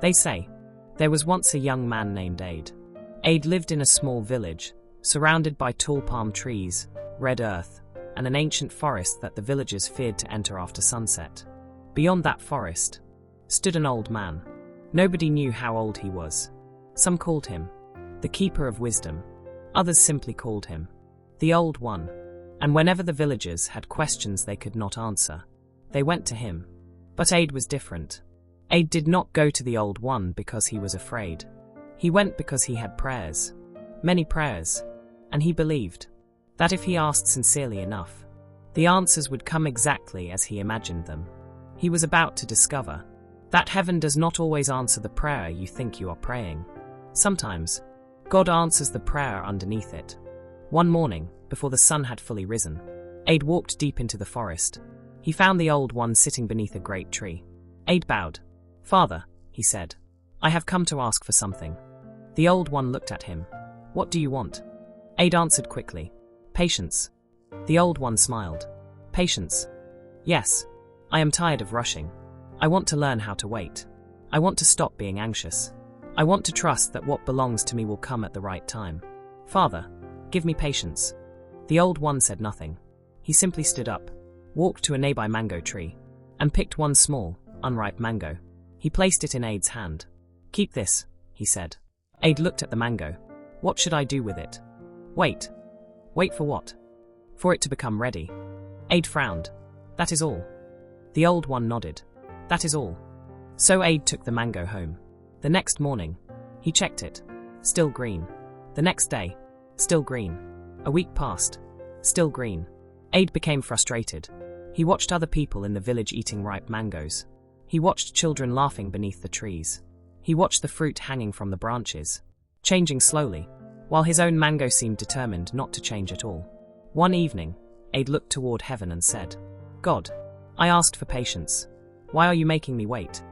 They say, there was once a young man named Aid. Aid lived in a small village, surrounded by tall palm trees, red earth, and an ancient forest that the villagers feared to enter after sunset. Beyond that forest stood an old man. Nobody knew how old he was. Some called him the Keeper of Wisdom. Others simply called him the Old One. And whenever the villagers had questions they could not answer, they went to him. But Aid was different. Aid did not go to the Old One because he was afraid. He went because he had prayers, many prayers, and he believed that if he asked sincerely enough, the answers would come exactly as he imagined them. He was about to discover that heaven does not always answer the prayer you think you are praying. Sometimes, God answers the prayer underneath it. One morning, before the sun had fully risen, Aid walked deep into the forest. He found the Old One sitting beneath a great tree. Aid bowed. "Father," he said, "I have come to ask for something." The Old One looked at him. "What do you want?" Aid answered quickly. "Patience." The Old One smiled. "Patience? Yes. I am tired of rushing. I want to learn how to wait. I want to stop being anxious. I want to trust that what belongs to me will come at the right time. Father, give me patience." The Old One said nothing. He simply stood up, walked to a nearby mango tree, and picked one small, unripe mango. He placed it in Aid's hand. "Keep this," he said. Aid looked at the mango. "What should I do with it?" "Wait." "Wait for what?" "For it to become ready." Aid frowned. "That is all." The Old One nodded. "That is all." So Aid took the mango home. The next morning, he checked it. Still green. The next day, still green. A week passed. Still green. Aid became frustrated. He watched other people in the village eating ripe mangoes. He watched children laughing beneath the trees. He watched the fruit hanging from the branches, changing slowly, while his own mango seemed determined not to change at all. One evening, Aid looked toward heaven and said, "God, I asked for patience. Why are you making me wait?"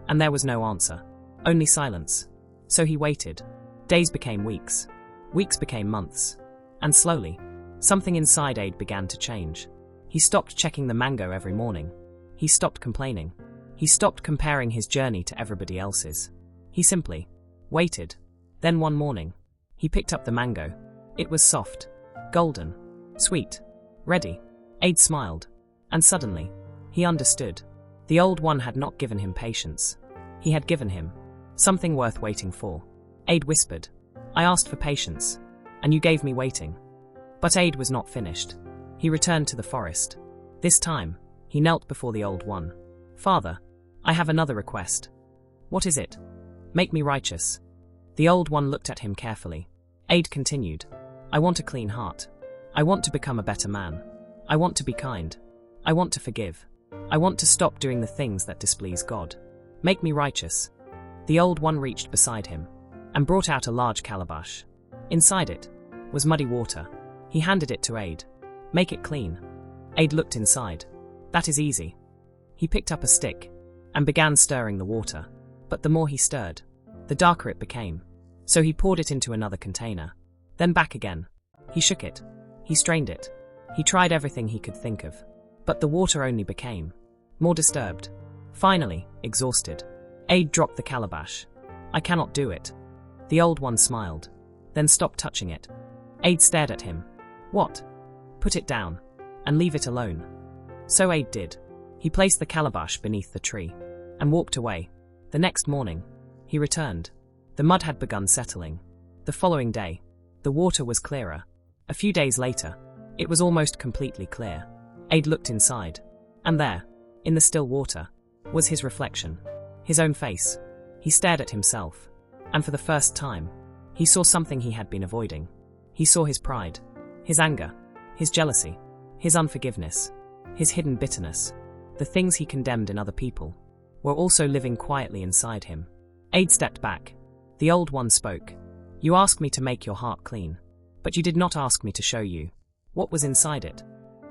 And there was no answer, only silence. So he waited. Days became weeks. Weeks became months. And slowly, something inside Aid began to change. He stopped checking the mango every morning. He stopped complaining. He stopped comparing his journey to everybody else's. He simply waited. Then one morning, he picked up the mango. It was soft, golden, sweet, ready. Aid smiled. And suddenly, he understood. The Old One had not given him patience. He had given him something worth waiting for. Aid whispered, "I asked for patience, and you gave me waiting." But Aid was not finished. He returned to the forest. This time, he knelt before the Old One. "Father, I have another request." "What is it?" "Make me righteous." The Old One looked at him carefully. Aid continued, "I want a clean heart. I want to become a better man. I want to be kind. I want to forgive. I want to stop doing the things that displease God. Make me righteous." The Old One reached beside him and brought out a large calabash. Inside it was muddy water. He handed it to Aid. "Make it clean." Aid looked inside. "That is easy." He picked up a stick and began stirring the water. But the more he stirred, the darker it became. So he poured it into another container. Then back again. He shook it. He strained it. He tried everything he could think of. But the water only became more disturbed. Finally, exhausted, Aid dropped the calabash. "I cannot do it." The Old One smiled, then stopped touching it. Aid stared at him. "What?" "Put it down, and leave it alone." So Aid did. He placed the calabash beneath the tree, and walked away. The next morning, he returned. The mud had begun settling. The following day, the water was clearer. A few days later, it was almost completely clear. Aid looked inside, and there, in the still water, was his reflection, his own face. He stared at himself, and for the first time, he saw something he had been avoiding. He saw his pride, his anger, his jealousy, his unforgiveness, his hidden bitterness. The things he condemned in other people were also living quietly inside him. Aid stepped back. The Old One spoke. "You asked me to make your heart clean, but you did not ask me to show you what was inside it."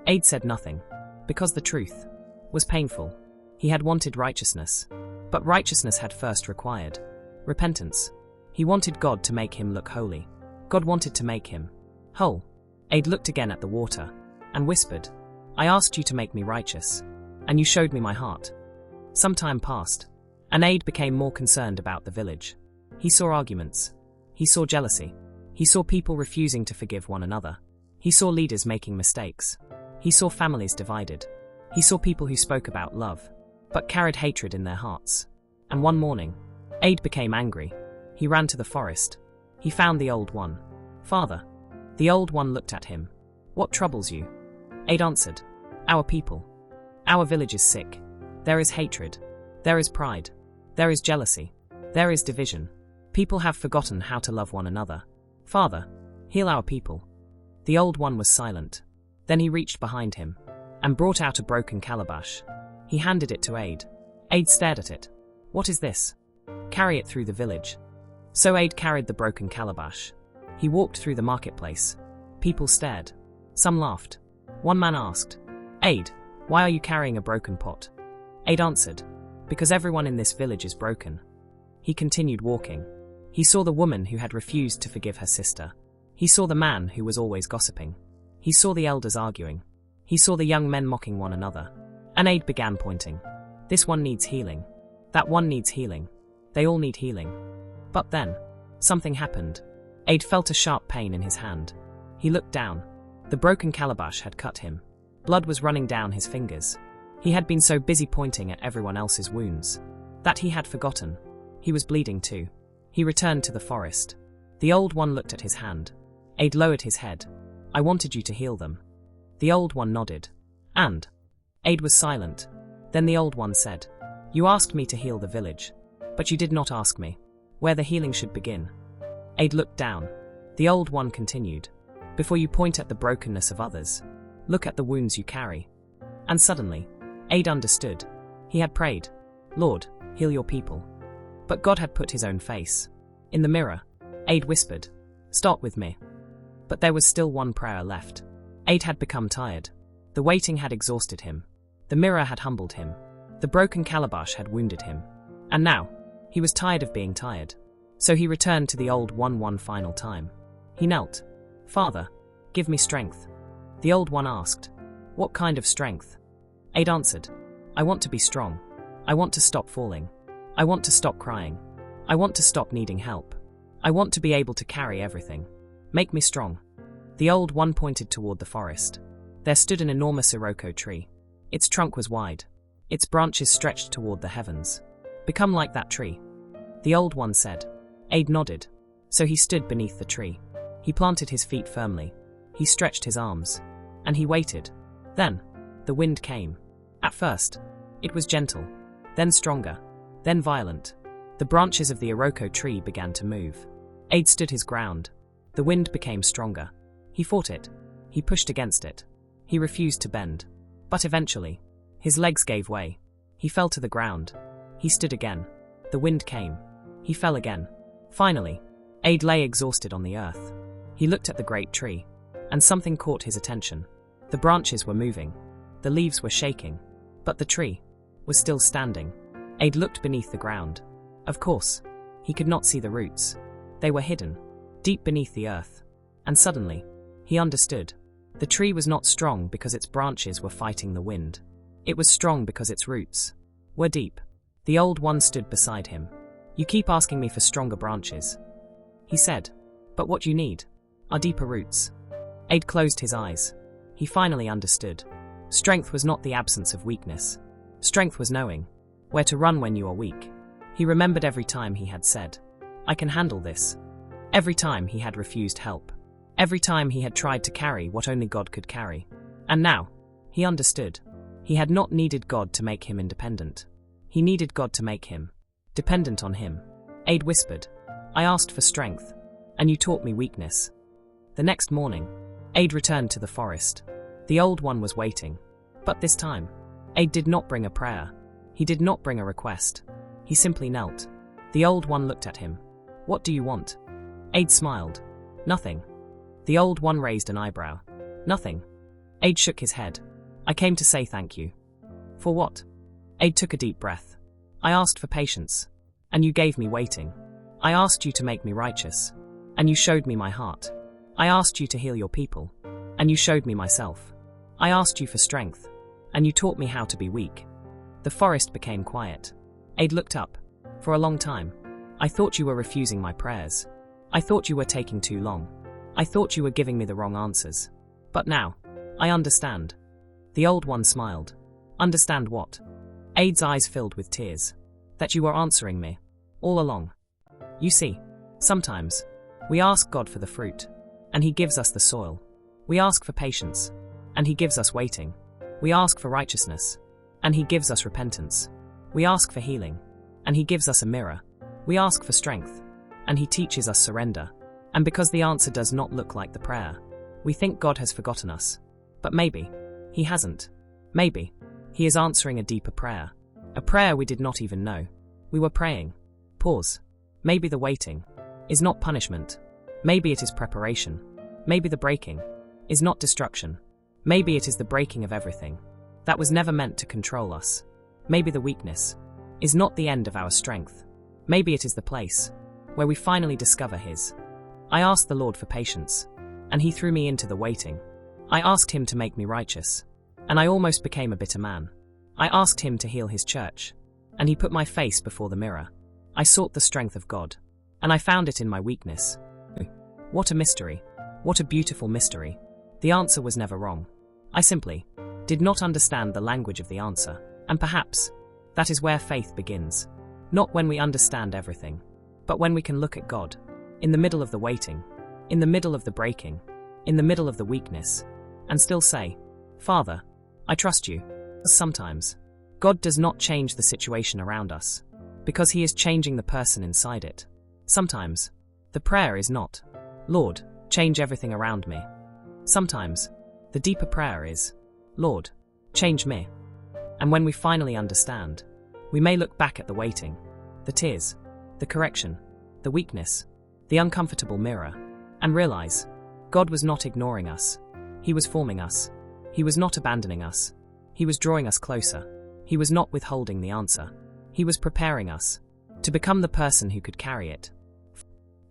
Aid said nothing, because the truth was painful. He had wanted righteousness, but righteousness had first required repentance. He wanted God to make him look holy. God wanted to make him whole. Aid looked again at the water and whispered, "I asked you to make me righteous, and you showed me my heart." Some time passed, And Aid became more concerned about the village. He saw arguments. He saw jealousy. He saw people refusing to forgive one another. He saw leaders making mistakes. He saw families divided. He saw people who spoke about love, but carried hatred in their hearts. And one morning, Aid became angry. He ran to the forest. He found the Old One. "Father." The Old One looked at him. "What troubles you?" Aid answered, "Our people. Our village is sick. There is hatred. There is pride. There is jealousy. There is division. People have forgotten how to love one another. Father, heal our people." The Old One was silent. Then he reached behind him and brought out a broken calabash. He handed it to Aid. Aid stared at it. "What is this?" "Carry it through the village." So Aid carried the broken calabash. He walked through the marketplace. People stared. Some laughed. One man asked, "Aid, why are you carrying a broken pot?" Aid answered, "Because everyone in this village is broken." He continued walking. He saw the woman who had refused to forgive her sister. He saw the man who was always gossiping. He saw the elders arguing. He saw the young men mocking one another. And Aid began pointing. "This one needs healing. That one needs healing. They all need healing." But then, something happened. Aid felt a sharp pain in his hand. He looked down. The broken calabash had cut him. Blood was running down his fingers. He had been so busy pointing at everyone else's wounds that he had forgotten. He was bleeding too. He returned to the forest. The Old One looked at his hand. Aid lowered his head. "I wanted you to heal them." The Old One nodded. "And?" Aid was silent. Then the Old One said, "You asked me to heal the village, but you did not ask me where the healing should begin." Aid looked down. The Old One continued, "Before you point at the brokenness of others, look at the wounds you carry." And suddenly, Aid understood. He had prayed, "Lord, heal your people." But God had put his own face in the mirror. Aid whispered, "Start with me." But there was still one prayer left. Aid had become tired. The waiting had exhausted him. The mirror had humbled him. The broken calabash had wounded him. And now, he was tired of being tired. So he returned to the Old One one final time. He knelt. "Father, give me strength." The Old One asked, "What kind of strength?" Aid answered, "I want to be strong. I want to stop falling. I want to stop crying. I want to stop needing help. I want to be able to carry everything. Make me strong." The Old One pointed toward the forest. There stood an enormous iroko tree. Its trunk was wide. Its branches stretched toward the heavens. "Become like that tree." The Old One said. Aid nodded. So he stood beneath the tree. He planted his feet firmly. He stretched his arms. And he waited. Then, the wind came. At first, it was gentle. Then stronger. Then violent. The branches of the iroko tree began to move. Aid stood his ground. The wind became stronger. He fought it. He pushed against it. He refused to bend. But eventually, his legs gave way. He fell to the ground. He stood again. The wind came. He fell again. Finally, Aid lay exhausted on the earth. He looked at the great tree. And something caught his attention. The branches were moving. The leaves were shaking. But the tree was still standing. Aid looked beneath the ground. Of course, he could not see the roots. They were hidden, deep beneath the earth. And suddenly, he understood. The tree was not strong because its branches were fighting the wind. It was strong because its roots were deep. The Old One stood beside him. "You keep asking me for stronger branches," he said. "But what you need are deeper roots." Aid closed his eyes. He finally understood. Strength was not the absence of weakness. Strength was knowing where to run when you are weak. He remembered every time he had said, "I can handle this." Every time he had refused help. Every time he had tried to carry what only God could carry. And now, he understood. He had not needed God to make him independent. He needed God to make him dependent on him. Aid whispered, "I asked for strength, and you taught me weakness." The next morning, Aid returned to the forest. The Old One was waiting. But this time, Aid did not bring a prayer. He did not bring a request. He simply knelt. The Old One looked at him. "What do you want?" Aid smiled. "Nothing." The Old One raised an eyebrow. "Nothing." Aid shook his head. "I came to say thank you." "For what?" Aid took a deep breath. "I asked for patience, and you gave me waiting. I asked you to make me righteous, and you showed me my heart. I asked you to heal your people, and you showed me myself. I asked you for strength, and you taught me how to be weak." The forest became quiet. Aid looked up. For a long time. I thought you were refusing my prayers. I thought you were taking too long. I thought you were giving me the wrong answers. But now, I understand. The old one smiled. Understand what? Aid's eyes filled with tears. That you were answering me. All along. You see, sometimes, we ask God for the fruit, and He gives us the soil. We ask for patience, and He gives us waiting. We ask for righteousness, and He gives us repentance. We ask for healing, and He gives us a mirror. We ask for strength, and He teaches us surrender. And because the answer does not look like the prayer, we think God has forgotten us. But maybe He hasn't. Maybe He is answering a deeper prayer. A prayer we did not even know we were praying. Pause. Maybe the waiting is not punishment. Maybe it is preparation. Maybe the breaking is not destruction. Maybe it is the breaking of everything that was never meant to control us. Maybe the weakness is not the end of our strength. Maybe it is the place where we finally discover His. I asked the Lord for patience, and He threw me into the waiting. I asked Him to make me righteous, and I almost became a bitter man. I asked Him to heal His church, and He put my face before the mirror. I sought the strength of God, and I found it in my weakness. What a mystery. What a beautiful mystery. The answer was never wrong. I simply did not understand the language of the answer, and perhaps that is where faith begins. Not when we understand everything, but when we can look at God, in the middle of the waiting, in the middle of the breaking, in the middle of the weakness, and still say, Father, I trust you. Sometimes, God does not change the situation around us, because He is changing the person inside it. Sometimes, the prayer is not, Lord, change everything around me. Sometimes, the deeper prayer is, Lord, change me. And when we finally understand, we may look back at the waiting, the tears, the correction, the weakness, the uncomfortable mirror, and realize, God was not ignoring us. He was forming us. He was not abandoning us. He was drawing us closer. He was not withholding the answer. He was preparing us to become the person who could carry it.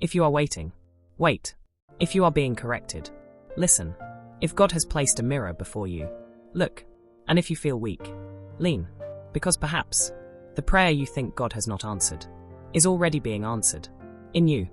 If you are waiting, wait. If you are being corrected, listen. If God has placed a mirror before you, look. And if you feel weak, lean. Because perhaps the prayer you think God has not answered is already being answered in you.